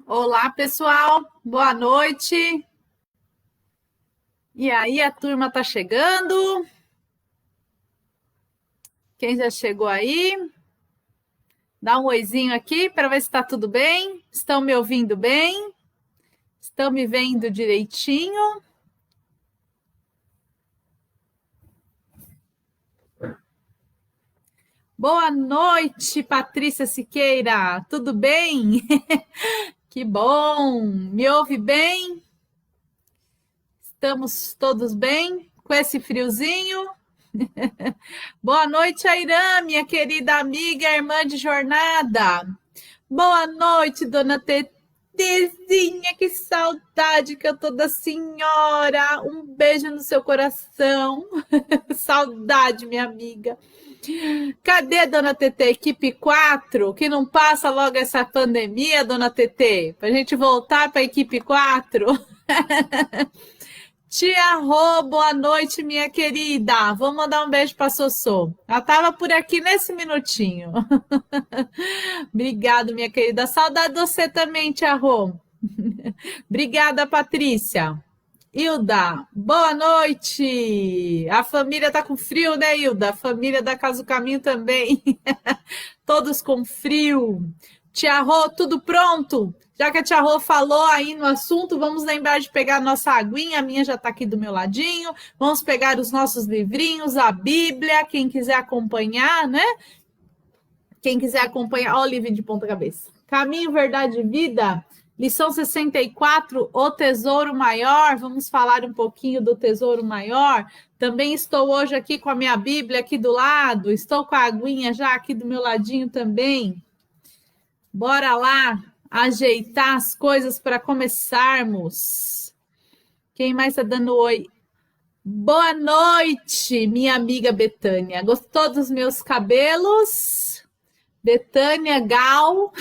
Olá, pessoal. Boa noite. E aí, a turma tá chegando? Quem já chegou aí? Dá um oizinho aqui para ver se está tudo bem. Estão me ouvindo bem? Estão me vendo direitinho? Boa noite, Patrícia Siqueira. Tudo bem? Que bom. Me ouve bem? Estamos todos bem com esse friozinho? Boa noite, Airã, minha querida amiga, irmã de jornada. Boa noite, dona Terezinha, que saudade que eu tô da senhora. Um beijo no seu coração. Saudade, minha amiga. Cadê, dona TT? Equipe 4? Que não passa logo essa pandemia, dona TT? Pra gente voltar pra equipe 4? Tia Rô, boa noite, minha querida. Vou mandar um beijo para Sossô. Ela estava por aqui nesse minutinho. Obrigada, minha querida. Saudade de você também, Tia Rô. Obrigada, Patrícia. Hilda, boa noite. A família tá com frio, né, Hilda? A família da Casa do Caminho também. Todos com frio. Tia Rô, tudo pronto? Já que a Tia Rô falou aí no assunto, vamos lembrar de pegar a nossa aguinha, a minha já está aqui do meu ladinho. Vamos pegar os nossos livrinhos, a Bíblia, quem quiser acompanhar, né? Quem quiser acompanhar, olha o livro de ponta cabeça. Caminho, Verdade e Vida, lição 64, O Tesouro Maior. Vamos falar um pouquinho do Tesouro Maior. Também estou hoje aqui com a minha Bíblia aqui do lado, estou com a aguinha já aqui do meu ladinho também. Bora lá ajeitar as coisas para começarmos. Quem mais está dando oi? Boa noite, minha amiga Betânia. Gostou dos meus cabelos? Betânia, Gal.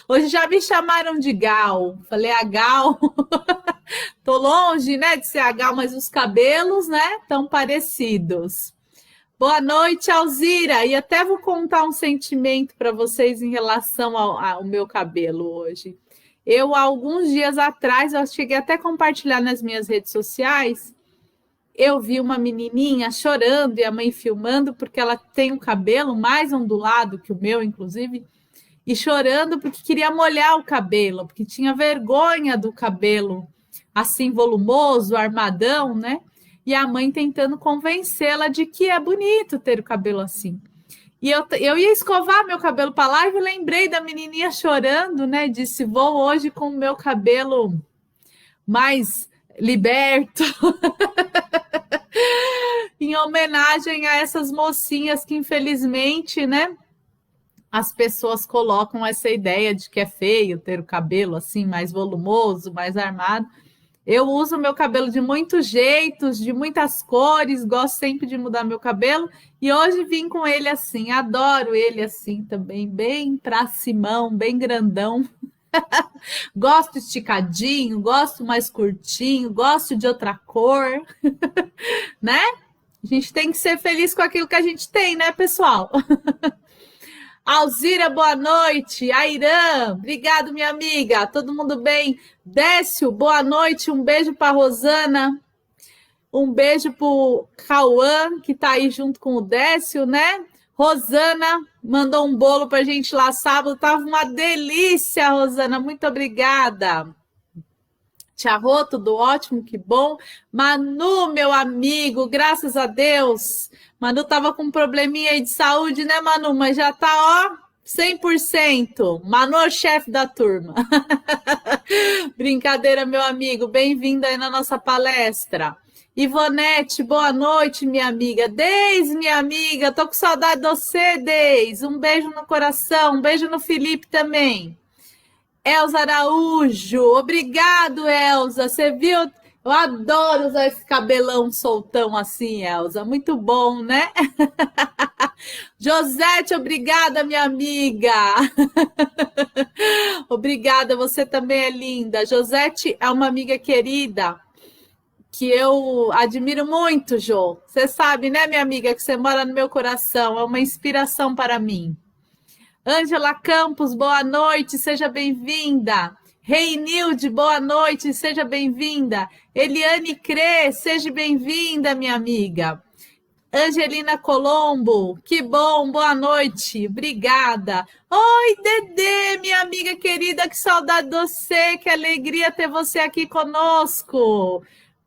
Hoje já me chamaram de Gal. Falei a Gal. Tô longe, né, de ser a Gal, mas os cabelos, né, tão parecidos. Boa noite, Alzira. E até vou contar um sentimento para vocês em relação ao meu cabelo hoje. Eu, há alguns dias atrás, eu cheguei até a compartilhar nas minhas redes sociais, eu vi uma menininha chorando e a mãe filmando porque ela tem um cabelo mais ondulado que o meu, inclusive, e chorando porque queria molhar o cabelo, porque tinha vergonha do cabelo assim volumoso, armadão, né? E a mãe tentando convencê-la de que é bonito ter o cabelo assim. E eu ia escovar meu cabelo para lá e lembrei da menininha chorando, né? Disse, vou hoje com o meu cabelo mais liberto, em homenagem a essas mocinhas que, infelizmente, né? As pessoas colocam essa ideia de que é feio ter o cabelo assim, mais volumoso, mais armado. Eu uso meu cabelo de muitos jeitos, de muitas cores, gosto sempre de mudar meu cabelo. E hoje vim com ele assim, adoro ele assim também, bem pra cimão, bem grandão. Gosto esticadinho, gosto mais curtinho, gosto de outra cor, né? A gente tem que ser feliz com aquilo que a gente tem, né, pessoal? Alzira, boa noite. Airã, obrigado, minha amiga. Todo mundo bem? Décio, boa noite. Um beijo para Rosana. Um beijo para o Cauã, que está aí junto com o Décio, né? Rosana mandou um bolo para a gente lá sábado. Tava uma delícia, Rosana. Muito obrigada. Tia Rô, tudo ótimo, que bom. Manu, meu amigo, graças a Deus. Manu tava com um probleminha aí de saúde, né, Manu? Mas já tá, ó, 100%. Manu é o chefe da turma. Brincadeira, meu amigo. Bem-vindo aí na nossa palestra. Ivonete, boa noite, minha amiga. Deise, minha amiga, tô com saudade de você, Deise. Um beijo no coração, um beijo no Felipe também. Elza Araújo, obrigado, Elza. Você viu? Eu adoro usar esse cabelão soltão assim, Elza. Muito bom, né? Josete, obrigada, minha amiga. Obrigada, você também é linda. Josete é uma amiga querida que eu admiro muito, Jô. Você sabe, né, minha amiga, que você mora no meu coração. É uma inspiração para mim. Ângela Campos, boa noite, seja bem-vinda. Reinilde, boa noite, seja bem-vinda. Eliane Crê, seja bem-vinda, minha amiga. Angelina Colombo, que bom, boa noite, obrigada. Oi, Dedê, minha amiga querida, que saudade de você, que alegria ter você aqui conosco.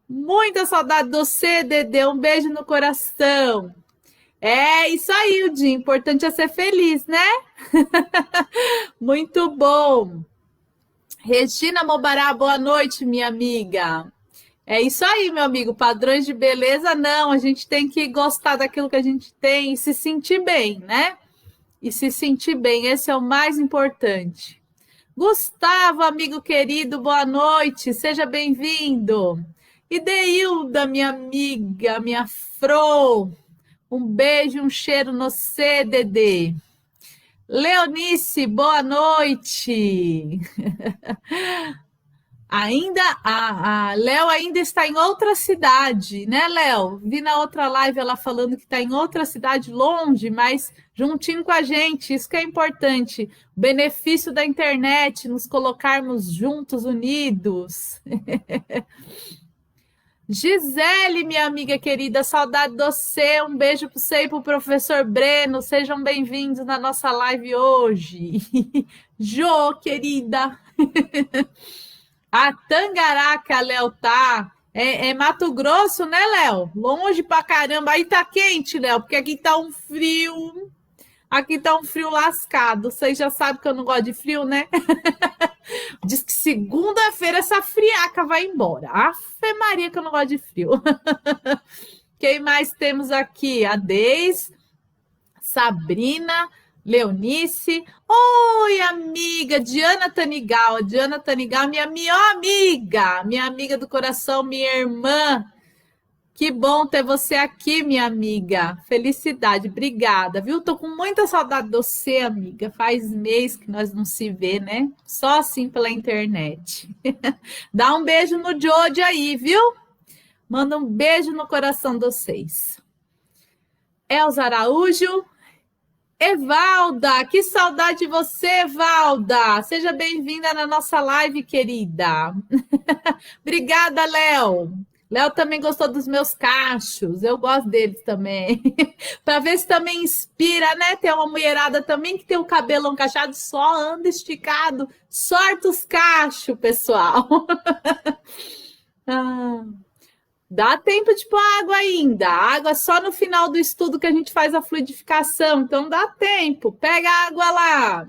Muita saudade de você, Dedê, um beijo no coração. É isso aí, o dia importante é ser feliz, né? Muito bom. Regina Mobará, boa noite, minha amiga. É isso aí, meu amigo. Padrões de beleza, não. A gente tem que gostar daquilo que a gente tem e se sentir bem, né? E se sentir bem, esse é o mais importante. Gustavo, amigo querido, boa noite. Seja bem-vindo. E Deilda, minha amiga, minha Fro. Um beijo, um cheiro no CDD. Leonice, boa noite. Ainda a Léo ainda está em outra cidade, né, Léo? Vi na outra live ela falando que está em outra cidade longe, mas juntinho com a gente. Isso que é importante. O benefício da internet, nos colocarmos juntos, unidos. Gisele, minha amiga querida, saudade de você. Um beijo para você e para o professor Breno. Sejam bem-vindos na nossa live hoje. Jô, querida. A Tangará que a Léo tá. É Mato Grosso, né, Léo? Longe pra caramba. Aí tá quente, Léo, porque aqui tá um frio. Aqui tá um frio lascado. Vocês já sabem que eu não gosto de frio, né? Diz que segunda-feira essa friaca vai embora. Afe Maria que eu não gosto de frio. Quem mais temos aqui? A Deis, Sabrina, Leonice. Oi, amiga, Diana Tanigal. Diana Tanigal, minha amiga do coração, minha irmã. Que bom ter você aqui, minha amiga. Felicidade, obrigada, viu? Tô com muita saudade de você, amiga. Faz mês que nós não se vê, né? Só assim pela internet. Dá um beijo no Jode aí, viu? Manda um beijo no coração de vocês. Elza Araújo. Evalda, que saudade de você, Evalda. Seja bem-vinda na nossa live, querida. Obrigada, Léo. Léo também gostou dos meus cachos, eu gosto deles também. Para ver se também inspira, né? Tem uma mulherada também que tem o cabelão cachado, só anda esticado. Sorte os cachos, pessoal. Ah. Dá tempo de pôr água ainda. A água só no final do estudo que a gente faz a fluidificação. Então dá tempo. Pega a água lá.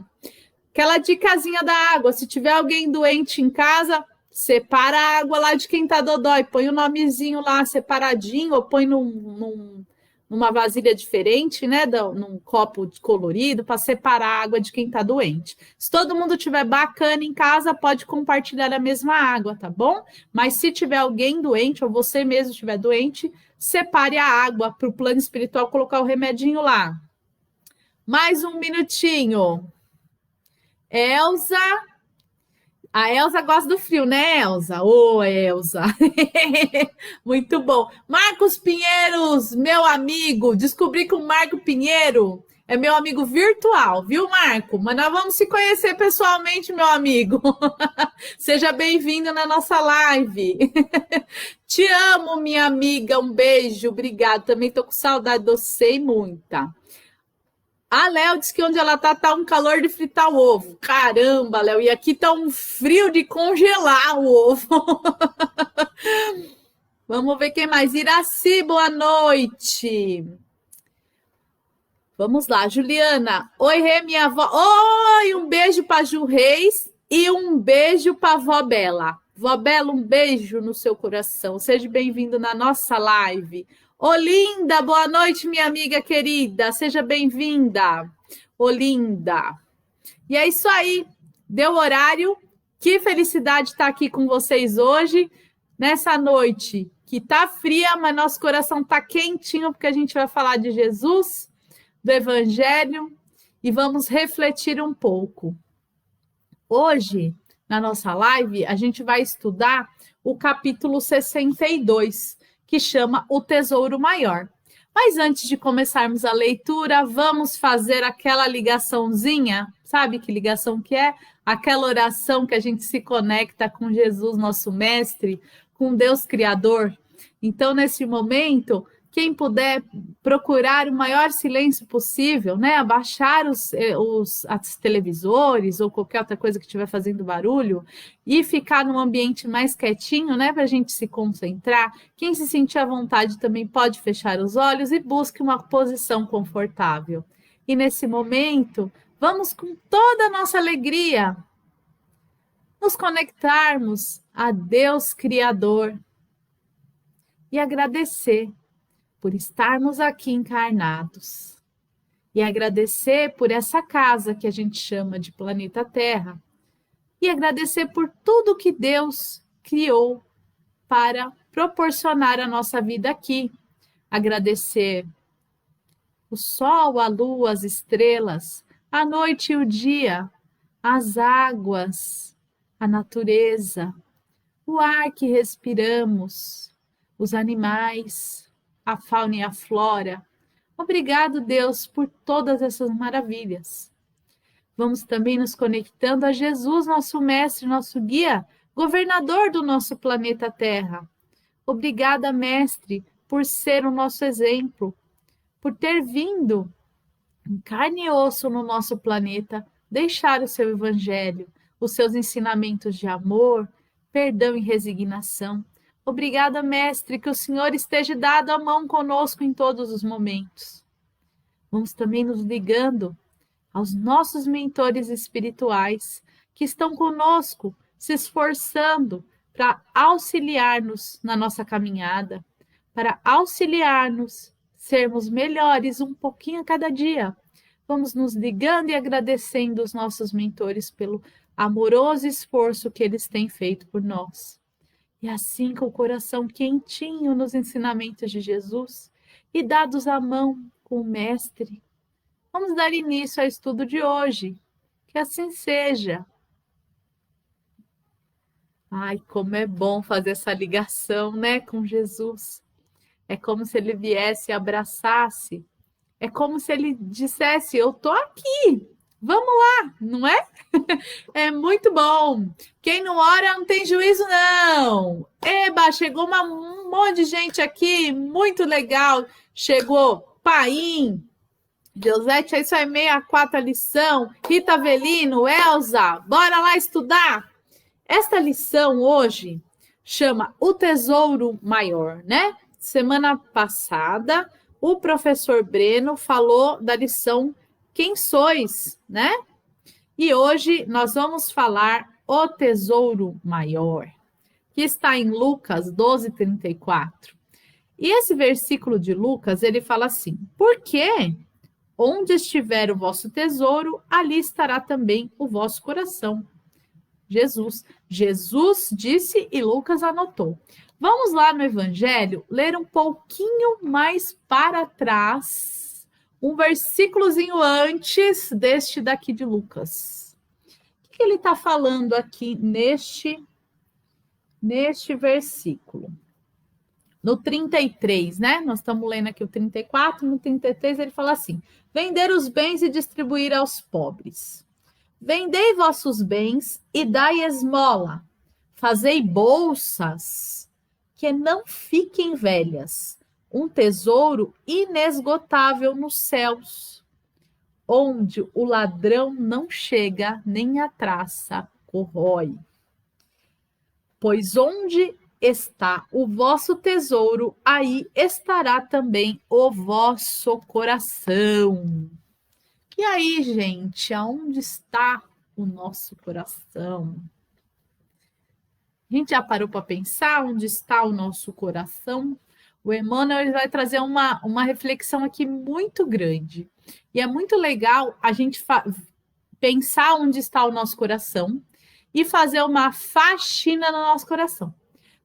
Aquela dicasinha da água. Se tiver alguém doente em casa, separa a água lá de quem tá dodói. Põe o nomezinho lá separadinho ou põe numa vasilha diferente, né? Num copo colorido para separar a água de quem tá doente. Se todo mundo tiver bacana em casa, pode compartilhar a mesma água, tá bom? Mas se tiver alguém doente ou você mesmo estiver doente, separe a água para o plano espiritual colocar o remedinho lá. Mais um minutinho. Elza. A Elza gosta do frio, né, Elza? Ô, Elza. Muito bom. Marcos Pinheiros, meu amigo. Descobri que o Marco Pinheiro é meu amigo virtual, viu, Marco? Mas nós vamos se conhecer pessoalmente, meu amigo. Seja bem-vindo na nossa live. Te amo, minha amiga. Um beijo, obrigado. Também tô com saudade de você e muita. A Léo disse que onde ela tá um calor de fritar o ovo. Caramba, Léo, e aqui tá um frio de congelar o ovo. Vamos ver quem mais. Iraci, boa noite. Vamos lá, Juliana. Oi, Rê, minha avó. Oi, um beijo para Ju Reis e um beijo para Vó Bela. Vó Bela, um beijo no seu coração. Seja bem-vindo na nossa live. Olinda, boa noite, minha amiga querida. Seja bem-vinda. Olinda. E é isso aí. Deu horário. Que felicidade estar aqui com vocês hoje, nessa noite que tá fria, mas nosso coração tá quentinho, porque a gente vai falar de Jesus, do Evangelho, e vamos refletir um pouco. Hoje, na nossa live, a gente vai estudar o capítulo 62, que chama O Tesouro Maior. Mas antes de começarmos a leitura, vamos fazer aquela ligaçãozinha. Sabe que ligação que é? Aquela oração que a gente se conecta com Jesus, nosso mestre, com Deus Criador. Então, nesse momento, quem puder procurar o maior silêncio possível, né? Abaixar os televisores ou qualquer outra coisa que estiver fazendo barulho e ficar num ambiente mais quietinho, né? Para a gente se concentrar. Quem se sentir à vontade também pode fechar os olhos e busque uma posição confortável. E nesse momento, vamos com toda a nossa alegria nos conectarmos a Deus Criador e agradecer por estarmos aqui encarnados e agradecer por essa casa que a gente chama de planeta Terra e agradecer por tudo que Deus criou para proporcionar a nossa vida aqui. Agradecer o sol, a lua, as estrelas, a noite e o dia, as águas, a natureza, o ar que respiramos, os animais, a fauna e a flora. Obrigado, Deus, por todas essas maravilhas. Vamos também nos conectando a Jesus, nosso mestre, nosso guia, governador do nosso planeta Terra. Obrigada, mestre, por ser o nosso exemplo, por ter vindo em carne e osso no nosso planeta, deixar o seu evangelho, os seus ensinamentos de amor, perdão e resignação. Obrigada, mestre, que o Senhor esteja dado a mão conosco em todos os momentos. Vamos também nos ligando aos nossos mentores espirituais que estão conosco, se esforçando para auxiliar-nos na nossa caminhada, para auxiliar-nos sermos melhores um pouquinho a cada dia. Vamos nos ligando e agradecendo os nossos mentores pelo amoroso esforço que eles têm feito por nós. E assim, com o coração quentinho nos ensinamentos de Jesus e dados à mão com o Mestre, vamos dar início ao estudo de hoje. Que assim seja. Ai, como é bom fazer essa ligação, né, com Jesus. É como se ele viesse e abraçasse. É como se ele dissesse, eu tô aqui. Vamos lá, não é? É muito bom. Quem não ora não tem juízo, não. Eba, chegou um monte de gente aqui, muito legal. Chegou Paim, Deusete, é isso aí, 64 a lição. Rita Avelino, Elza, bora lá estudar. Esta lição hoje chama O Tesouro Maior, né? Semana passada, o professor Breno falou da lição Quem Sois, né? E hoje nós vamos falar O Tesouro Maior, que está em Lucas 12:34. E esse versículo de Lucas, ele fala assim: porque onde estiver o vosso tesouro, ali estará também o vosso coração. Jesus disse e Lucas anotou. Vamos lá no Evangelho ler um pouquinho mais para trás, um versículozinho antes deste daqui de Lucas. O que ele está falando aqui neste versículo? No 33, né? Nós estamos lendo aqui o 34, no 33 ele fala assim: vender os bens e distribuir aos pobres. Vendei vossos bens e dai esmola. Fazei bolsas que não fiquem velhas, um tesouro inesgotável nos céus, onde o ladrão não chega nem a traça corrói. Pois onde está o vosso tesouro, aí estará também o vosso coração. E aí, gente, aonde está o nosso coração? A gente já parou para pensar onde está o nosso coração? O Emmanuel vai trazer uma reflexão aqui muito grande. E é muito legal a gente pensar onde está o nosso coração e fazer uma faxina no nosso coração.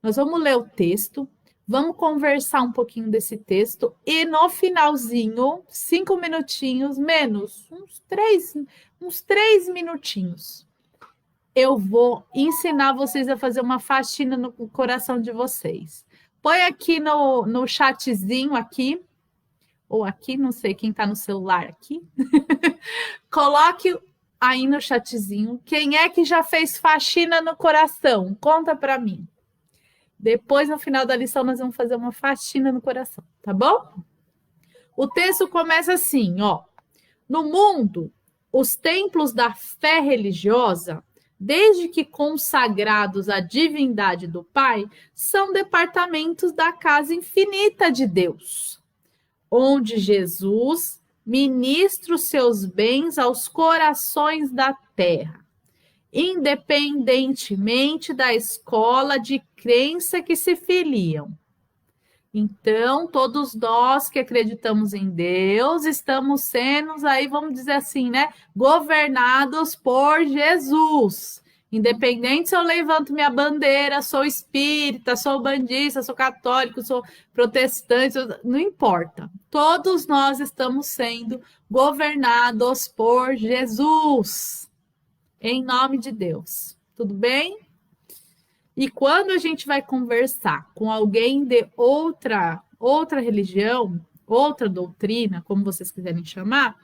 Nós vamos ler o texto, vamos conversar um pouquinho desse texto e no finalzinho, 5 minutinhos, menos, uns 3 minutinhos, eu vou ensinar vocês a fazer uma faxina no coração de vocês. Põe aqui no chatzinho aqui, ou aqui, não sei quem está no celular aqui, coloque aí no chatzinho quem é que já fez faxina no coração. Conta para mim. Depois, no final da lição, nós vamos fazer uma faxina no coração, tá bom? O texto começa assim, ó. No mundo, os templos da fé religiosa, desde que consagrados à divindade do Pai, são departamentos da casa infinita de Deus, onde Jesus ministra os seus bens aos corações da terra, independentemente da escola de crença que se filiam. Então, todos nós que acreditamos em Deus, estamos sendo, aí vamos dizer assim, né, governados por Jesus. Independente se eu levanto minha bandeira, sou espírita, sou bandista, sou católico, sou protestante, não importa. Todos nós estamos sendo governados por Jesus. Em nome de Deus. Tudo bem? E quando a gente vai conversar com alguém de outra religião, outra doutrina, como vocês quiserem chamar,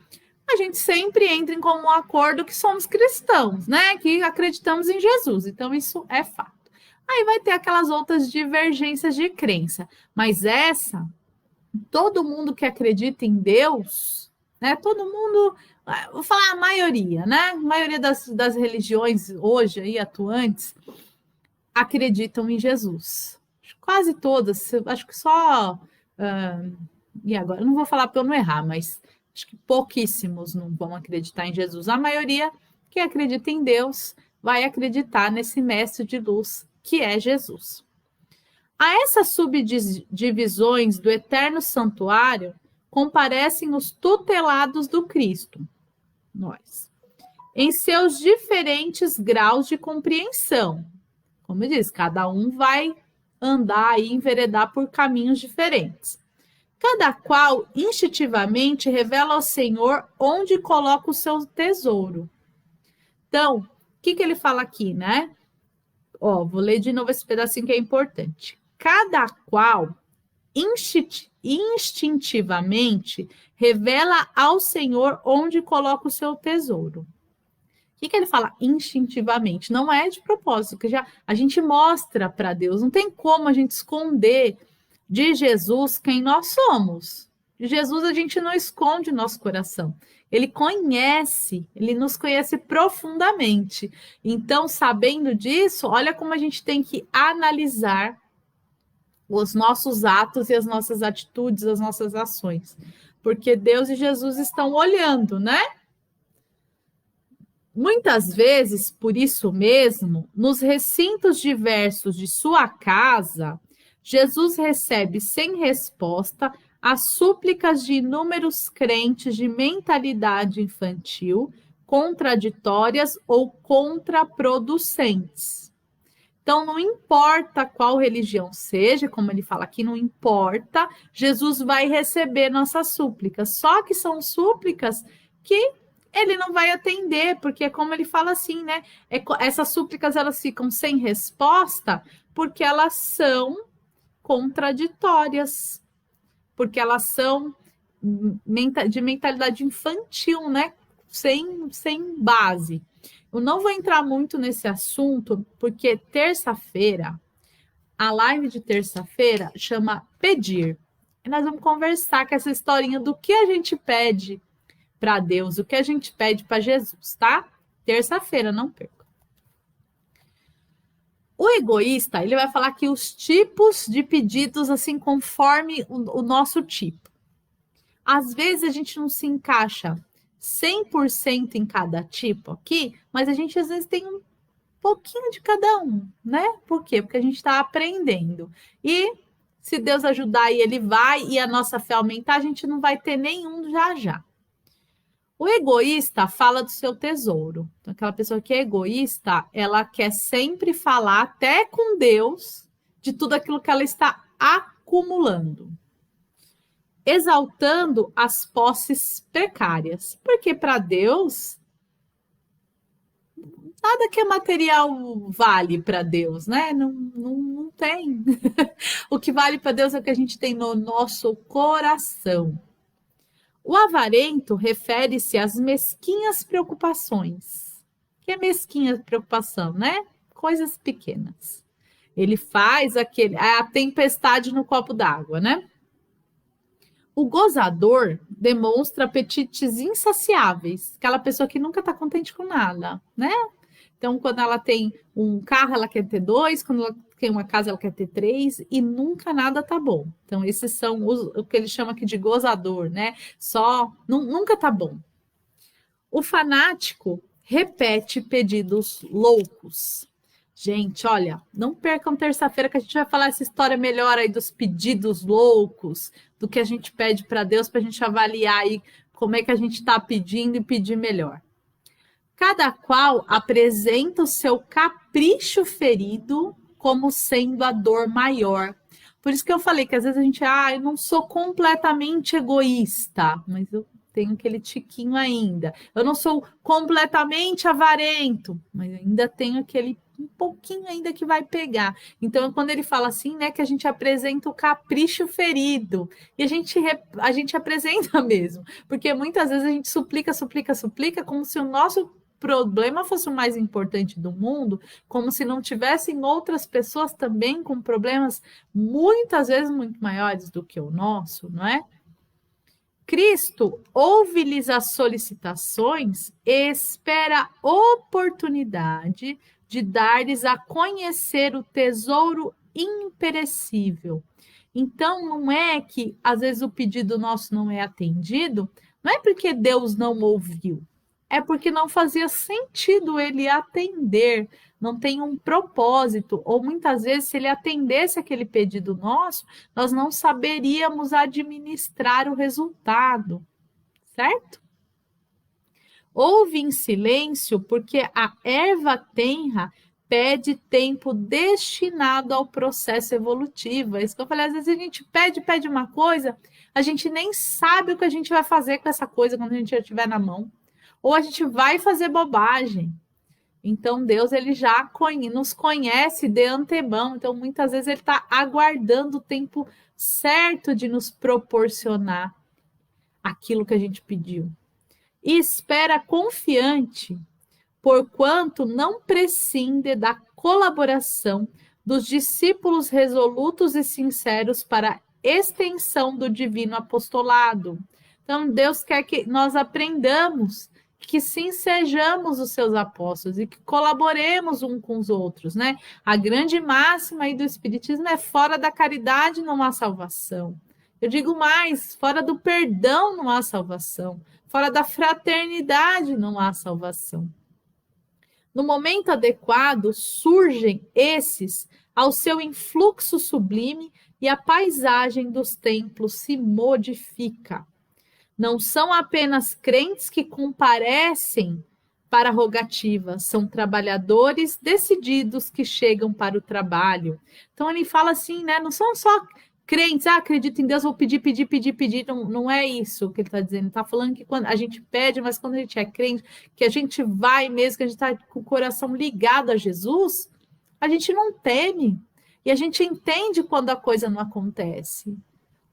a gente sempre entra em comum acordo que somos cristãos, né? Que acreditamos em Jesus. Então, isso é fato. Aí vai ter aquelas outras divergências de crença. Mas essa, todo mundo que acredita em Deus, né? Todo mundo, vou falar a maioria, né? A maioria das religiões hoje aí atuantes acreditam em Jesus. Quase todas, acho que só... e agora, não vou falar para eu não errar, mas acho que pouquíssimos não vão acreditar em Jesus. A maioria que acredita em Deus vai acreditar nesse mestre de luz, que é Jesus. A essas subdivisões do eterno santuário comparecem os tutelados do Cristo, nós, em seus diferentes graus de compreensão. Como eu disse, cada um vai andar e enveredar por caminhos diferentes. Cada qual instintivamente revela ao Senhor onde coloca o seu tesouro. Então, o que ele fala aqui, né? Ó, vou ler de novo esse pedacinho que é importante. Cada qual instintivamente revela ao Senhor onde coloca o seu tesouro. O que ele fala instintivamente? Não é de propósito, que já a gente mostra para Deus. Não tem como a gente esconder de Jesus quem nós somos. De Jesus a gente não esconde o nosso coração. Ele nos conhece profundamente. Então, sabendo disso, olha como a gente tem que analisar os nossos atos e as nossas atitudes, as nossas ações. Porque Deus e Jesus estão olhando, né? Muitas vezes, por isso mesmo, nos recintos diversos de sua casa, Jesus recebe sem resposta as súplicas de inúmeros crentes de mentalidade infantil, contraditórias ou contraproducentes. Então, não importa qual religião seja, como ele fala aqui, não importa, Jesus vai receber nossas súplicas. Só que são súplicas que ele não vai atender, porque como ele fala assim, né? Essas súplicas, elas ficam sem resposta porque elas são contraditórias, porque elas são de mentalidade infantil, né? Sem base. Eu não vou entrar muito nesse assunto, porque terça-feira, a live de terça-feira chama Pedir. E nós vamos conversar com essa historinha do que a gente pede para Deus, o que a gente pede para Jesus, tá? Terça-feira, não perca. O egoísta, ele vai falar que os tipos de pedidos, assim, conforme o nosso tipo. Às vezes a gente não se encaixa 100% em cada tipo aqui, mas a gente às vezes tem um pouquinho de cada um, né? Por quê? Porque a gente está aprendendo. E se Deus ajudar e ele vai, e a nossa fé aumentar, a gente não vai ter nenhum já. O egoísta fala do seu tesouro. Então, aquela pessoa que é egoísta, ela quer sempre falar, até com Deus, de tudo aquilo que ela está acumulando. Exaltando as posses precárias. Porque para Deus, nada que é material vale para Deus, né? Não tem. O que vale para Deus é o que a gente tem no nosso coração. O avarento refere-se às mesquinhas preocupações. Que é mesquinha preocupação, né? Coisas pequenas. Ele faz a tempestade no copo d'água, né? O gozador demonstra apetites insaciáveis, aquela pessoa que nunca está contente com nada, né? Então, quando ela tem um carro, ela quer ter dois, quando ela tem uma casa, ela quer ter três, e nunca nada tá bom. Então, esses são o que ele chama aqui de gozador, né? Nunca tá bom. O fanático repete pedidos loucos. Gente, olha, não percam terça-feira que a gente vai falar essa história melhor aí dos pedidos loucos, do que a gente pede para Deus, para a gente avaliar aí como é que a gente está pedindo e pedir melhor. Cada qual apresenta o seu capricho ferido como sendo a dor maior. Por isso que eu falei que às vezes a gente, eu não sou completamente egoísta, mas eu tenho aquele tiquinho ainda. Eu não sou completamente avarento, mas ainda tenho aquele um pouquinho ainda que vai pegar. Então, quando ele fala assim, né, que a gente apresenta o capricho ferido, e a gente apresenta mesmo, porque muitas vezes a gente suplica, como se o nosso problema fosse o mais importante do mundo, como se não tivessem outras pessoas também com problemas muitas vezes muito maiores do que o nosso, não é? Cristo ouve-lhes as solicitações e espera oportunidade de dar-lhes a conhecer o tesouro imperecível. Então, não é que às vezes o pedido nosso não é atendido, não é porque Deus não ouviu, é porque não fazia sentido ele atender, não tem um propósito, ou muitas vezes, se ele atendesse aquele pedido nosso, nós não saberíamos administrar o resultado, certo? Ouve em silêncio, porque a erva tenra pede tempo destinado ao processo evolutivo. É isso que eu falei, às vezes a gente pede uma coisa, a gente nem sabe o que a gente vai fazer com essa coisa quando a gente já estiver na mão. Ou a gente vai fazer bobagem. Então, Deus ele já nos conhece de antemão. Então, muitas vezes ele está aguardando o tempo certo de nos proporcionar aquilo que a gente pediu. E espera confiante, porquanto não prescinde da colaboração dos discípulos resolutos e sinceros para a extensão do divino apostolado. Então, Deus quer que nós aprendamos que sim sejamos os seus apóstolos e que colaboremos uns com os outros, né? A grande máxima aí do Espiritismo é fora da caridade não há salvação. Eu digo mais, fora do perdão não há salvação. Fora da fraternidade não há salvação. No momento adequado, surgem esses ao seu influxo sublime e a paisagem dos templos se modifica. Não são apenas crentes que comparecem para a rogativa, são trabalhadores decididos que chegam para o trabalho. Então ele fala assim, né? Não são só crentes, acredito em Deus, vou pedir. Não é isso que ele está dizendo. Ele está falando que quando a gente pede, mas quando a gente é crente, que a gente vai mesmo, que a gente está com o coração ligado a Jesus, a gente não teme. E a gente entende quando a coisa não acontece.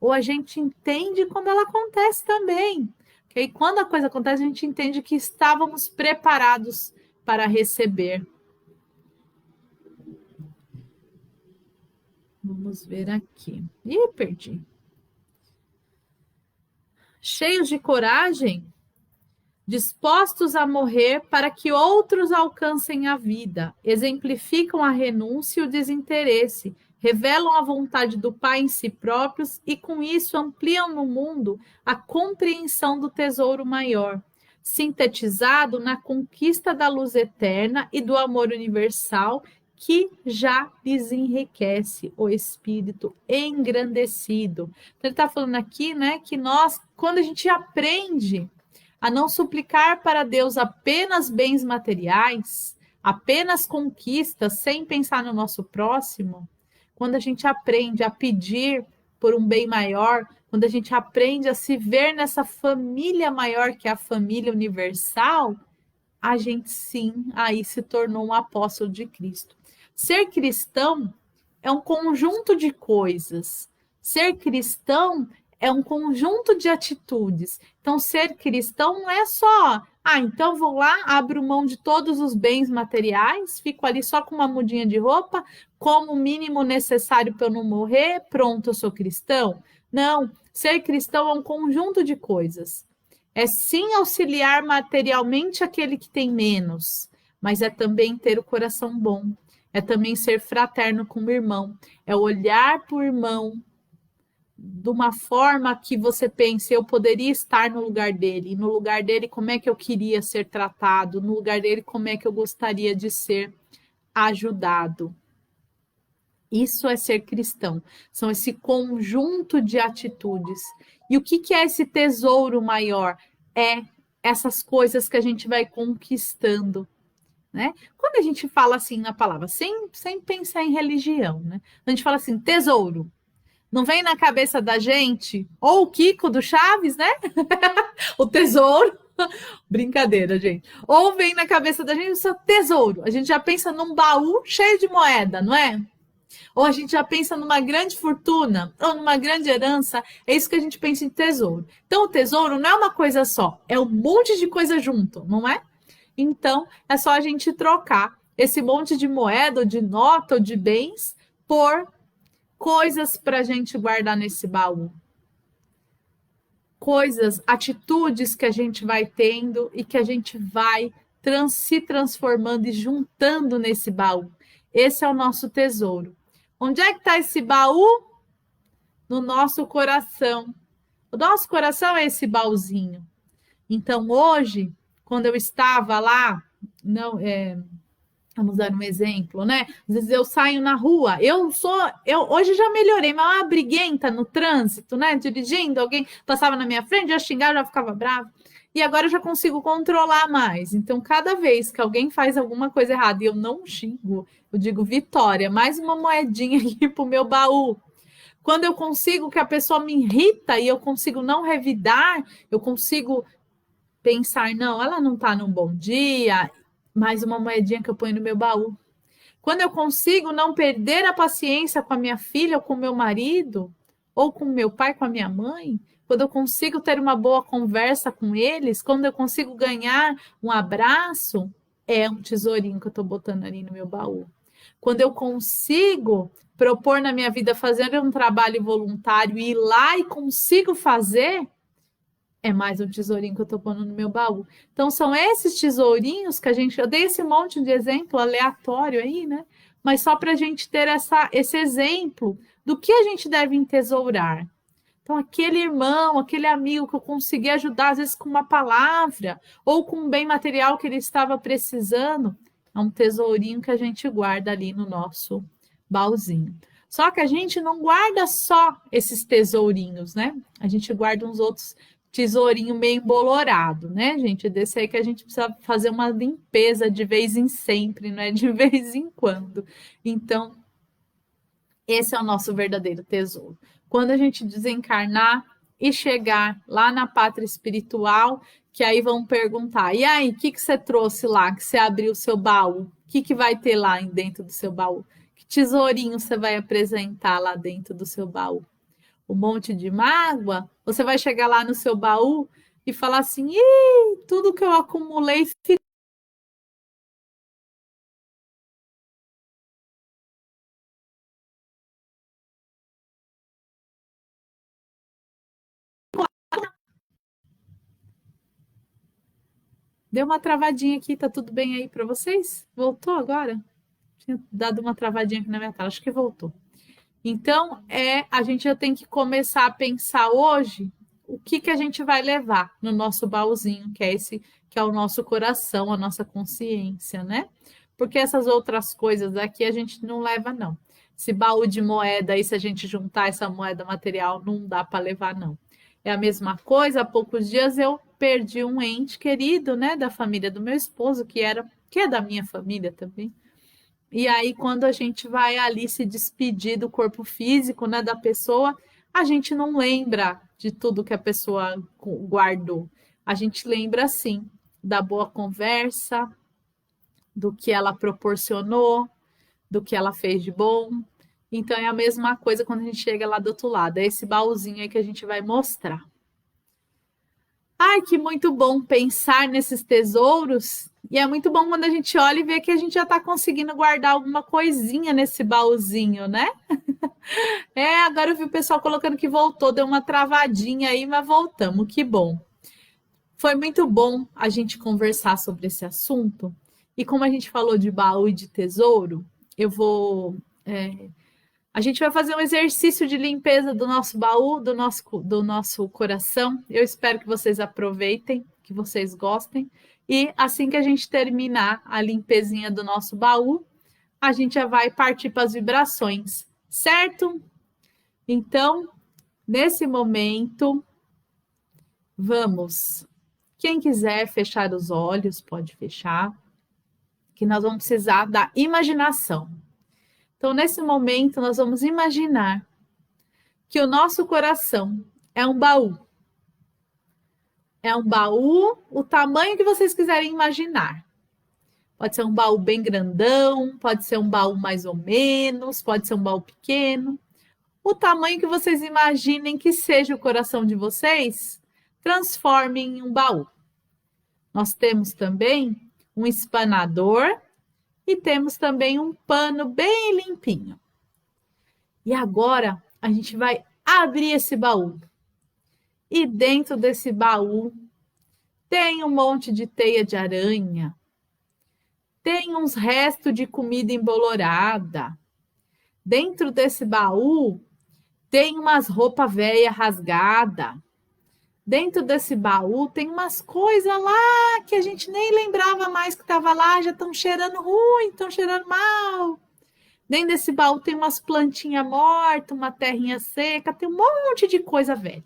Ou a gente entende quando ela acontece também. Okay? Quando a coisa acontece, a gente entende que estávamos preparados para receber. Vamos ver aqui. Ih, perdi. Cheios de coragem, dispostos a morrer para que outros alcancem a vida, exemplificam a renúncia e o desinteresse, revelam a vontade do Pai em si próprios e, com isso, ampliam no mundo a compreensão do tesouro maior, sintetizado na conquista da luz eterna e do amor universal que já lhes enriquece o espírito engrandecido. Então, ele está falando aqui, né, que nós, quando a gente aprende a não suplicar para Deus apenas bens materiais, apenas conquistas, sem pensar no nosso próximo, quando a gente aprende a pedir por um bem maior, quando a gente aprende a se ver nessa família maior que é a família universal, a gente sim aí se tornou um apóstolo de Cristo. Ser cristão é um conjunto de coisas. Ser cristão é um conjunto de atitudes. Então, ser cristão não é só, então vou lá, abro mão de todos os bens materiais, fico ali só com uma mudinha de roupa, como o mínimo necessário para eu não morrer, pronto, eu sou cristão. Não, ser cristão é um conjunto de coisas. É sim auxiliar materialmente aquele que tem menos, mas é também ter o coração bom, é também ser fraterno com o irmão, é olhar para o irmão de uma forma que você pense, eu poderia estar no lugar dele, e no lugar dele como é que eu queria ser tratado, no lugar dele como é que eu gostaria de ser ajudado. Isso é ser cristão, são esse conjunto de atitudes. E o que é esse tesouro maior? É essas coisas que a gente vai conquistando, né? Quando a gente fala assim na palavra, sem pensar em religião, né? A gente fala assim, tesouro. Não vem na cabeça da gente, ou o Kiko do Chaves, né? O tesouro. Brincadeira, gente. Ou vem na cabeça da gente o seu tesouro. A gente já pensa num baú cheio de moeda, não é? Ou a gente já pensa numa grande fortuna, ou numa grande herança. É isso que a gente pensa em tesouro. Então, o tesouro não é uma coisa só, é um monte de coisa junto, não é? Então, é só a gente trocar esse monte de moeda, ou de nota, ou de bens, por coisas para a gente guardar nesse baú. Coisas, atitudes que a gente vai tendo e que a gente vai se transformando e juntando nesse baú. Esse é o nosso tesouro. Onde é que está esse baú? No nosso coração. O nosso coração é esse baúzinho. Então, hoje, quando eu estava lá, vamos dar um exemplo, né? Às vezes eu saio na rua, eu hoje já melhorei, mas uma briguenta no trânsito, né? Dirigindo, alguém passava na minha frente, já xingava, já ficava bravo. E agora eu já consigo controlar mais. Então, cada vez que alguém faz alguma coisa errada e eu não xingo, eu digo, Vitória, mais uma moedinha aqui pro meu baú. Quando eu consigo que a pessoa me irrita e eu consigo não revidar, eu consigo pensar, não, ela não tá num bom dia, mais uma moedinha que eu ponho no meu baú. Quando eu consigo não perder a paciência com a minha filha ou com o meu marido, ou com o meu pai, com a minha mãe, quando eu consigo ter uma boa conversa com eles, quando eu consigo ganhar um abraço, é um tesourinho que eu estou botando ali no meu baú. Quando eu consigo propor na minha vida fazer um trabalho voluntário e ir lá e consigo fazer, é mais um tesourinho que eu estou pondo no meu baú. Então, são esses tesourinhos que a gente... Eu dei esse monte de exemplo aleatório aí, né? Mas só para a gente ter esse exemplo do que a gente deve entesourar. Então, aquele irmão, aquele amigo que eu consegui ajudar, às vezes com uma palavra, ou com um bem material que ele estava precisando, é um tesourinho que a gente guarda ali no nosso baúzinho. Só que a gente não guarda só esses tesourinhos, né? A gente guarda uns outros tesourinho meio embolorado, né, gente? Desse aí que a gente precisa fazer uma limpeza de vez em sempre, não é de vez em quando. Então, esse é o nosso verdadeiro tesouro. Quando a gente desencarnar e chegar lá na pátria espiritual, que aí vão perguntar, e aí, o que você trouxe lá, que você abriu o seu baú? O que vai ter lá dentro do seu baú? Que tesourinho você vai apresentar lá dentro do seu baú? Um monte de mágoa? Você vai chegar lá no seu baú e falar assim, ih, tudo que eu acumulei ficou. Deu uma travadinha aqui, tá tudo bem aí para vocês? Voltou agora? Tinha dado uma travadinha aqui na minha tela, acho que voltou. Então, a gente já tem que começar a pensar hoje o que a gente vai levar no nosso baúzinho, que é esse, que é o nosso coração, a nossa consciência, né? Porque essas outras coisas aqui a gente não leva, não. Esse baú de moeda aí, se a gente juntar essa moeda material, não dá para levar, não. É a mesma coisa, há poucos dias eu perdi um ente querido, né, da família do meu esposo, que é da minha família também. E aí, quando a gente vai ali se despedir do corpo físico, né, da pessoa, a gente não lembra de tudo que a pessoa guardou. A gente lembra, sim, da boa conversa, do que ela proporcionou, do que ela fez de bom. Então é a mesma coisa quando a gente chega lá do outro lado. É esse baúzinho aí que a gente vai mostrar. Ai, que muito bom pensar nesses tesouros. E é muito bom quando a gente olha e vê que a gente já está conseguindo guardar alguma coisinha nesse baúzinho, né? Agora eu vi o pessoal colocando que voltou, deu uma travadinha aí, mas voltamos, que bom. Foi muito bom a gente conversar sobre esse assunto. E como a gente falou de baú e de tesouro, eu vou. A gente vai fazer um exercício de limpeza do nosso baú, do nosso coração. Eu espero que vocês aproveitem, que vocês gostem. E assim que a gente terminar a limpezinha do nosso baú, a gente já vai partir para as vibrações, certo? Então, nesse momento, vamos. Quem quiser fechar os olhos, pode fechar, que nós vamos precisar da imaginação. Então, nesse momento, nós vamos imaginar que o nosso coração é um baú. É um baú, o tamanho que vocês quiserem imaginar. Pode ser um baú bem grandão, pode ser um baú mais ou menos, pode ser um baú pequeno. O tamanho que vocês imaginem que seja o coração de vocês, transformem em um baú. Nós temos também um espanador e temos também um pano bem limpinho. E agora a gente vai abrir esse baú. E dentro desse baú tem um monte de teia de aranha, tem uns restos de comida embolorada. Dentro desse baú tem umas roupas velhas rasgadas. Dentro desse baú tem umas coisas lá que a gente nem lembrava mais que estava lá, já estão cheirando ruim, estão cheirando mal. Dentro desse baú tem umas plantinhas mortas, uma terrinha seca, tem um monte de coisa velha.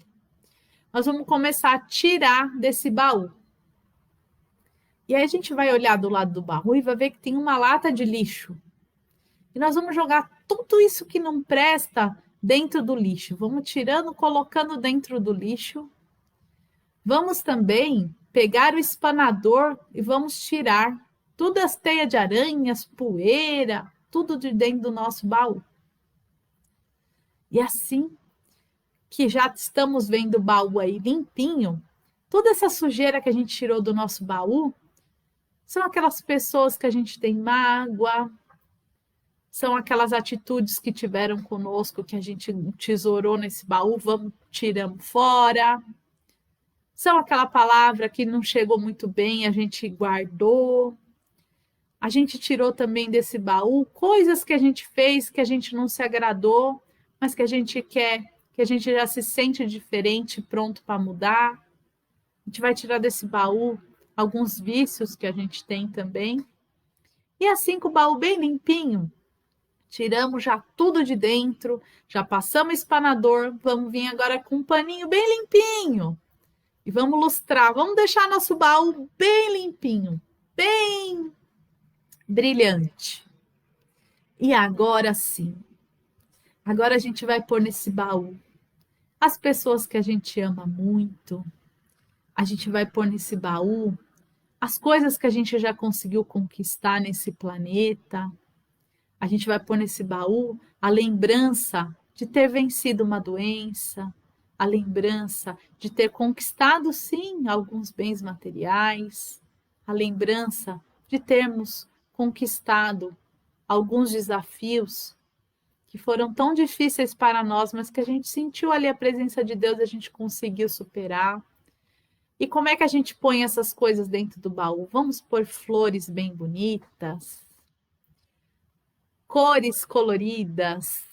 Nós vamos começar a tirar desse baú. E aí a gente vai olhar do lado do baú e vai ver que tem uma lata de lixo. E nós vamos jogar tudo isso que não presta dentro do lixo. Vamos tirando, colocando dentro do lixo. Vamos também pegar o espanador e vamos tirar todas as teias de aranhas, poeira, tudo de dentro do nosso baú. E assim que já estamos vendo o baú aí limpinho, toda essa sujeira que a gente tirou do nosso baú são aquelas pessoas que a gente tem mágoa, são aquelas atitudes que tiveram conosco que a gente tesourou nesse baú, tiramos fora. São aquela palavra que não chegou muito bem, a gente guardou. A gente tirou também desse baú coisas que a gente fez, que a gente não se agradou, mas que a gente quer, que a gente já se sente diferente, pronto para mudar. A gente vai tirar desse baú alguns vícios que a gente tem também. E assim com o baú bem limpinho, tiramos já tudo de dentro, já passamos espanador, vamos vir agora com um paninho bem limpinho. E vamos lustrar, vamos deixar nosso baú bem limpinho, bem brilhante. E agora sim, agora a gente vai pôr nesse baú as pessoas que a gente ama muito. A gente vai pôr nesse baú as coisas que a gente já conseguiu conquistar nesse planeta. A gente vai pôr nesse baú a lembrança de ter vencido uma doença, a lembrança de ter conquistado, sim, alguns bens materiais, a lembrança de termos conquistado alguns desafios que foram tão difíceis para nós, mas que a gente sentiu ali a presença de Deus e a gente conseguiu superar. E como é que a gente põe essas coisas dentro do baú? Vamos pôr flores bem bonitas, cores coloridas.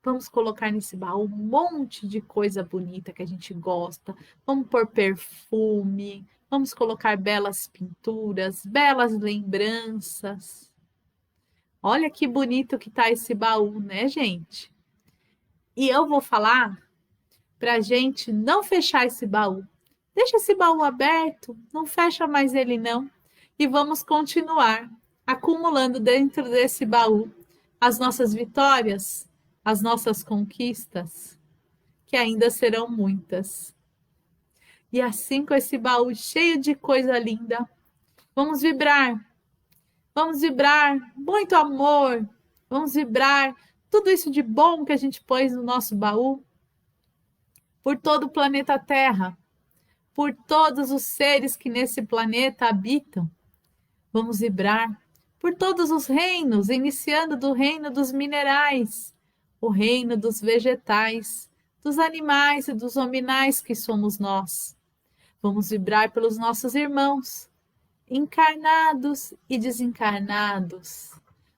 Vamos colocar nesse baú um monte de coisa bonita que a gente gosta. Vamos pôr perfume, vamos colocar belas pinturas, belas lembranças. Olha que bonito que tá esse baú, né, gente? E eu vou falar para a gente não fechar esse baú. Deixa esse baú aberto, não fecha mais ele não. E vamos continuar acumulando dentro desse baú as nossas vitórias, as nossas conquistas, que ainda serão muitas. E assim, com esse baú cheio de coisa linda, vamos vibrar muito amor, vamos vibrar tudo isso de bom que a gente pôs no nosso baú, por todo o planeta Terra, por todos os seres que nesse planeta habitam. Vamos vibrar por todos os reinos, iniciando do reino dos minerais, o reino dos vegetais, dos animais e dos hominais que somos nós. Vamos vibrar pelos nossos irmãos, encarnados e desencarnados.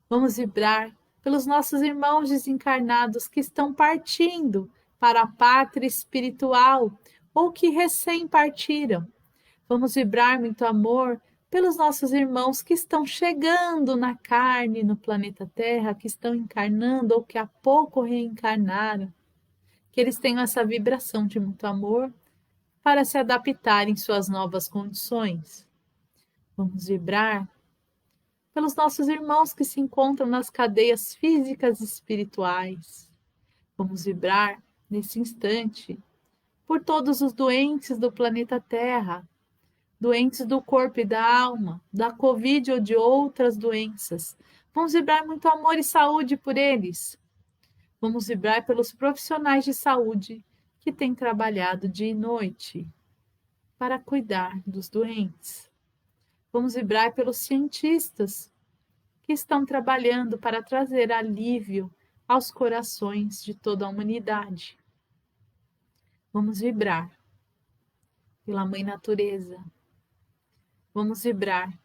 Vamos vibrar pelos nossos irmãos desencarnados que estão partindo para a pátria espiritual ou que recém partiram. Vamos vibrar muito amor pelos nossos irmãos que estão chegando na carne no planeta Terra, que estão encarnando ou que há pouco reencarnaram. Que eles tenham essa vibração de muito amor para se adaptarem em suas novas condições. Vamos vibrar pelos nossos irmãos que se encontram nas cadeias físicas e espirituais. Vamos vibrar nesse instante por todos os doentes do planeta Terra, doentes do corpo e da alma, da Covid ou de outras doenças. Vamos vibrar muito amor e saúde por eles. Vamos vibrar pelos profissionais de saúde que têm trabalhado dia e noite para cuidar dos doentes. Vamos vibrar pelos cientistas que estão trabalhando para trazer alívio aos corações de toda a humanidade. Vamos vibrar pela Mãe Natureza. Vamos vibrar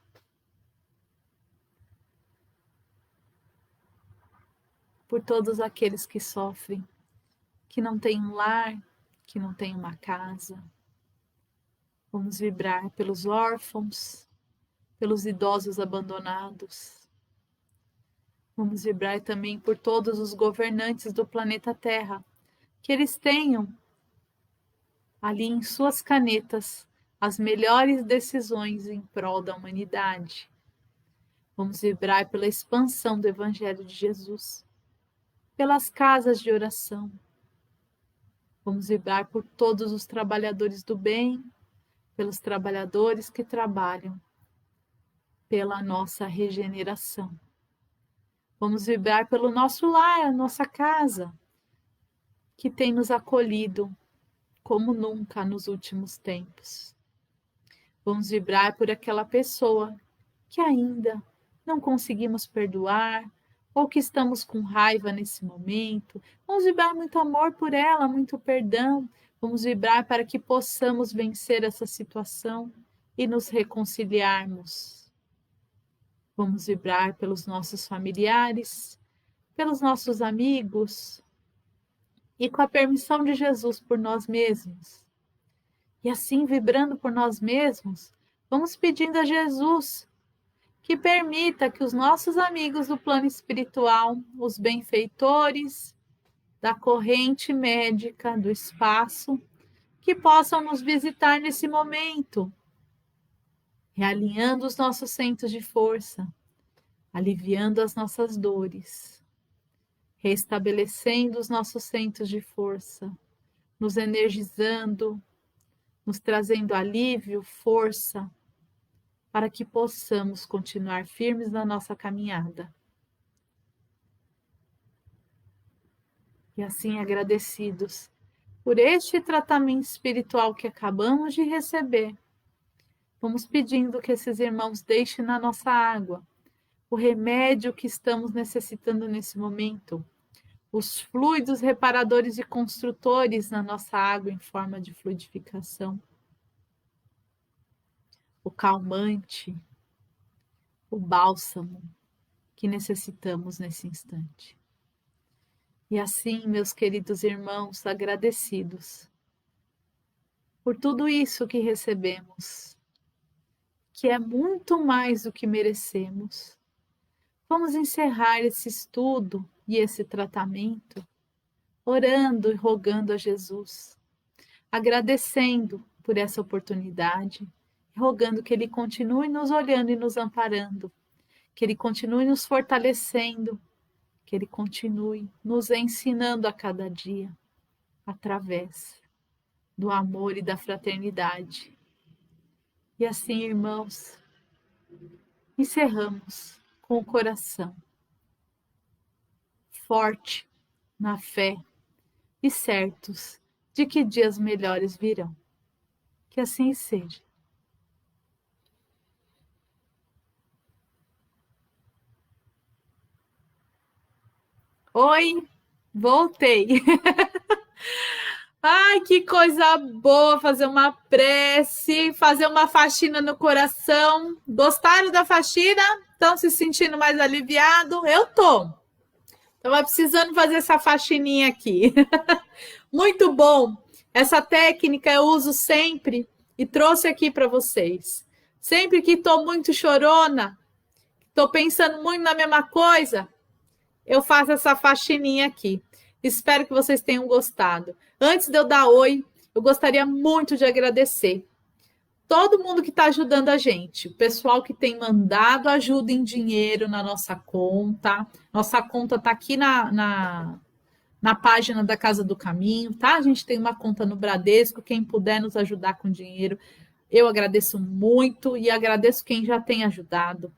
por todos aqueles que sofrem, que não têm um lar, que não têm uma casa. Vamos vibrar pelos órfãos, pelos idosos abandonados. Vamos vibrar também por todos os governantes do planeta Terra, que eles tenham ali em suas canetas as melhores decisões em prol da humanidade. Vamos vibrar pela expansão do Evangelho de Jesus, pelas casas de oração. Vamos vibrar por todos os trabalhadores do bem, pelos trabalhadores que trabalham pela nossa regeneração. Vamos vibrar pelo nosso lar, a nossa casa, que tem nos acolhido como nunca nos últimos tempos. Vamos vibrar por aquela pessoa que ainda não conseguimos perdoar ou que estamos com raiva nesse momento. Vamos vibrar muito amor por ela, muito perdão. Vamos vibrar para que possamos vencer essa situação e nos reconciliarmos. Vamos vibrar pelos nossos familiares, pelos nossos amigos e com a permissão de Jesus por nós mesmos. E assim, vibrando por nós mesmos, vamos pedindo a Jesus que permita que os nossos amigos do plano espiritual, os benfeitores da corrente médica do espaço, que possam nos visitar nesse momento, realinhando os nossos centros de força, aliviando as nossas dores, restabelecendo os nossos centros de força, nos energizando, nos trazendo alívio, força, para que possamos continuar firmes na nossa caminhada. E assim agradecidos por este tratamento espiritual que acabamos de receber, vamos pedindo que esses irmãos deixem na nossa água o remédio que estamos necessitando nesse momento, os fluidos reparadores e construtores na nossa água em forma de fluidificação, o calmante, o bálsamo que necessitamos nesse instante. E assim, meus queridos irmãos, agradecidos por tudo isso que recebemos, que é muito mais do que merecemos, vamos encerrar esse estudo e esse tratamento orando e rogando a Jesus, agradecendo por essa oportunidade, rogando que Ele continue nos olhando e nos amparando, que Ele continue nos fortalecendo, que Ele continue nos ensinando a cada dia, através do amor e da fraternidade. E assim, irmãos, encerramos com o coração forte na fé e certos de que dias melhores virão. Que assim seja. Oi, voltei. Ai, que coisa boa fazer uma prece, fazer uma faxina no coração. Gostaram da faxina? Estão se sentindo mais aliviado? Eu tô. Tava precisando fazer essa faxininha aqui. Muito bom. Essa técnica eu uso sempre e trouxe aqui para vocês. Sempre que estou muito chorona, estou pensando muito na mesma coisa, eu faço essa faxininha aqui. Espero que vocês tenham gostado. Antes de eu dar oi, eu gostaria muito de agradecer todo mundo que está ajudando a gente. O pessoal que tem mandado ajuda em dinheiro na nossa conta. Nossa conta está aqui na página da Casa do Caminho, tá? A gente tem uma conta no Bradesco. Quem puder nos ajudar com dinheiro, eu agradeço muito e agradeço quem já tem ajudado.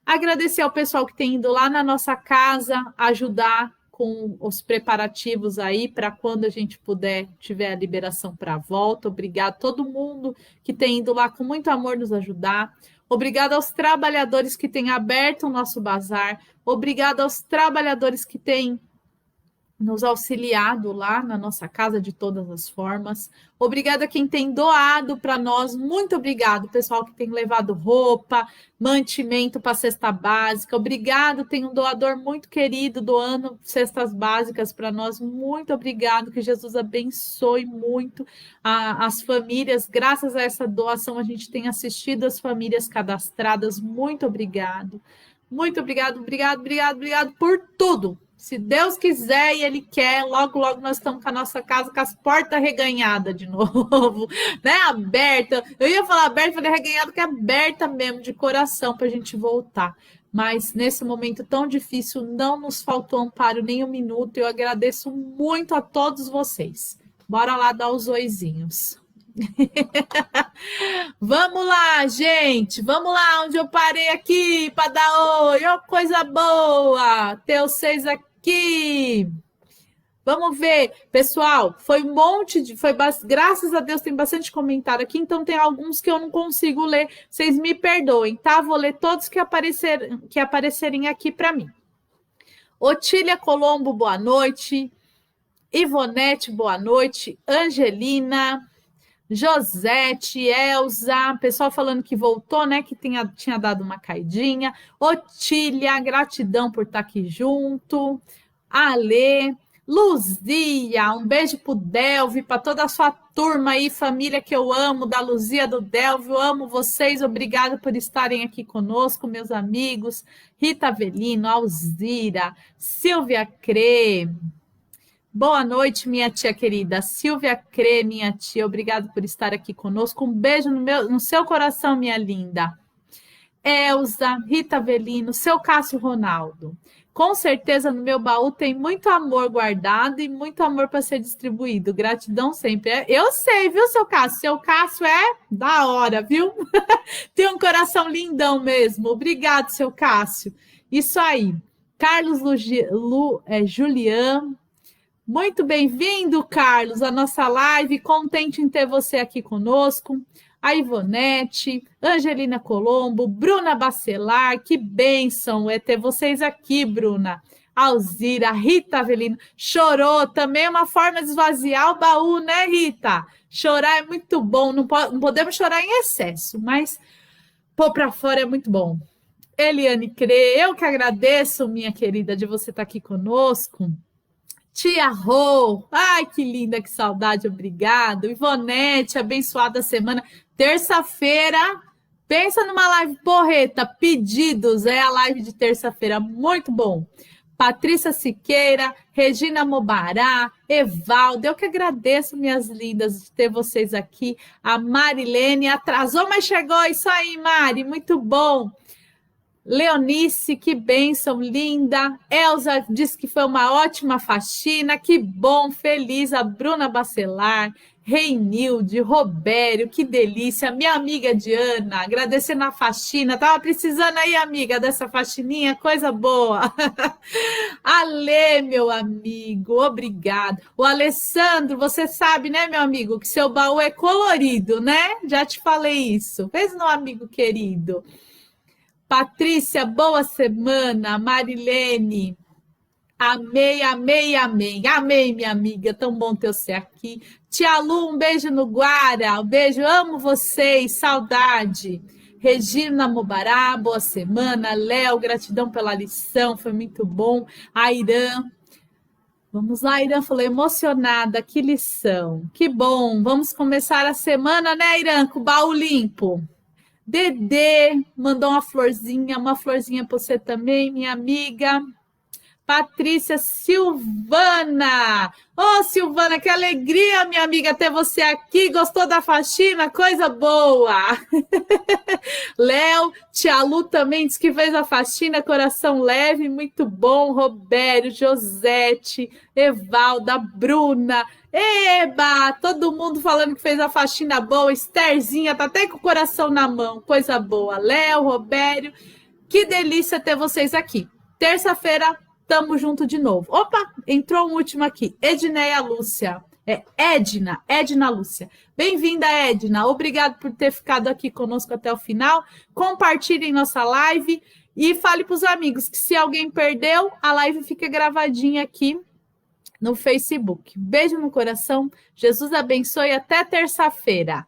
Agradecer ao pessoal que tem ido lá na nossa casa ajudar com os preparativos aí para quando a gente puder, tiver a liberação para a volta. Obrigado a todo mundo que tem ido lá com muito amor nos ajudar. Obrigado aos trabalhadores que têm aberto o nosso bazar. Obrigado aos trabalhadores que têm nos auxiliado lá na nossa casa de todas as formas. Obrigada a quem tem doado para nós. Muito obrigado, pessoal que tem levado roupa, mantimento para a cesta básica. Obrigado, tem um doador muito querido doando cestas básicas para nós. Muito obrigado, que Jesus abençoe muito as famílias. Graças a essa doação, a gente tem assistido as famílias cadastradas. Muito obrigado. Muito obrigado, obrigado por tudo. Se Deus quiser e Ele quer, logo, logo nós estamos com a nossa casa com as portas reganhadas de novo, né? Aberta. Eu ia falar aberta, falei reganhada, que é aberta mesmo, de coração, para a gente voltar. Mas nesse momento tão difícil, não nos faltou amparo nem um minuto. Eu agradeço muito a todos vocês. Bora lá dar os oizinhos. Vamos lá, gente. Vamos lá, onde eu parei aqui para dar oi. Oh, coisa boa ter vocês aqui. Vamos ver, pessoal. Foi um monte de. Graças a Deus tem bastante comentário aqui, então tem alguns que eu não consigo ler. Vocês me perdoem, tá? Vou ler todos que aparecerem aqui para mim. Otília Colombo, boa noite. Ivonete, boa noite. Angelina. Josete, Elza, pessoal falando que voltou, né? Que tinha dado uma caidinha. Otília, gratidão por estar aqui junto. Ale, Luzia, um beijo pro Delvi, para toda a sua turma aí, família que eu amo, da Luzia, do Delvi, eu amo vocês, obrigada por estarem aqui conosco, meus amigos. Rita Avelino, Alzira, Silvia Crê. Boa noite, minha tia querida. Silvia Crê, minha tia, obrigado por estar aqui conosco. Um beijo no seu coração, minha linda. Elza, Rita Avelino, seu Cássio Ronaldo. Com certeza no meu baú tem muito amor guardado e muito amor para ser distribuído. Gratidão sempre. Eu sei, viu, seu Cássio? Seu Cássio é da hora, viu? Tem um coração lindão mesmo. Obrigado, seu Cássio. Isso aí. Carlos Julian. Muito bem-vindo, Carlos, à nossa live. Contente em ter você aqui conosco. A Ivonete, Angelina Colombo, Bruna Bacelar. Que bênção é ter vocês aqui, Bruna. Alzira, Rita Avelino. Chorou também, é uma forma de esvaziar o baú, né, Rita? Chorar é muito bom. Não podemos chorar em excesso, mas pôr para fora é muito bom. Eliane Crê, eu que agradeço, minha querida, de você estar aqui conosco. Tia Rô, ai que linda, que saudade, obrigado. Ivonete, abençoada semana. Terça-feira, pensa numa live porreta, pedidos, é a live de terça-feira, muito bom. Patrícia Siqueira, Regina Mobará, Evaldo, eu que agradeço, minhas lindas, de ter vocês aqui. A Marilene atrasou, mas chegou, isso aí, Mari, muito bom. Leonice, que bênção, linda. Elza disse que foi uma ótima faxina, que bom, feliz. A Bruna Bacelar, Reinilde, Robério, que delícia, minha amiga Diana, agradecendo a faxina, tava precisando aí, amiga, dessa faxininha, coisa boa. Ale, meu amigo, obrigado. O Alessandro, você sabe, né, meu amigo, que seu baú é colorido, né? Já te falei isso. Fez não, amigo querido. Patrícia, boa semana. Marilene, amei, amei, amei. Amei, minha amiga. Tão bom ter você aqui. Tia Lu, um beijo no Guara. Um beijo, amo vocês. Saudade. Regina Mobará, boa semana. Léo, gratidão pela lição. Foi muito bom. A Irã. Vamos lá, Irã falou, emocionada. Que lição. Que bom. Vamos começar a semana, né, Irã? Com o baú limpo. Dedê mandou uma florzinha para você também, minha amiga. Patrícia Silvana. Ô, Silvana, que alegria, minha amiga, ter você aqui. Gostou da faxina? Coisa boa. Léo, tia Lu também disse que fez a faxina, coração leve, muito bom. Robério, Josete, Evalda, Bruna. Eba, todo mundo falando que fez a faxina boa. Estherzinha, tá até com o coração na mão. Coisa boa. Léo, Robério, que delícia ter vocês aqui. Terça-feira, tamo junto de novo. Opa, entrou um último aqui. Edneia Lúcia. É Edna Lúcia. Bem-vinda, Edna. Obrigado por ter ficado aqui conosco até o final. Compartilhem nossa live e fale para os amigos que se alguém perdeu, a live fica gravadinha aqui no Facebook. Beijo no coração. Jesus abençoe. Até terça-feira.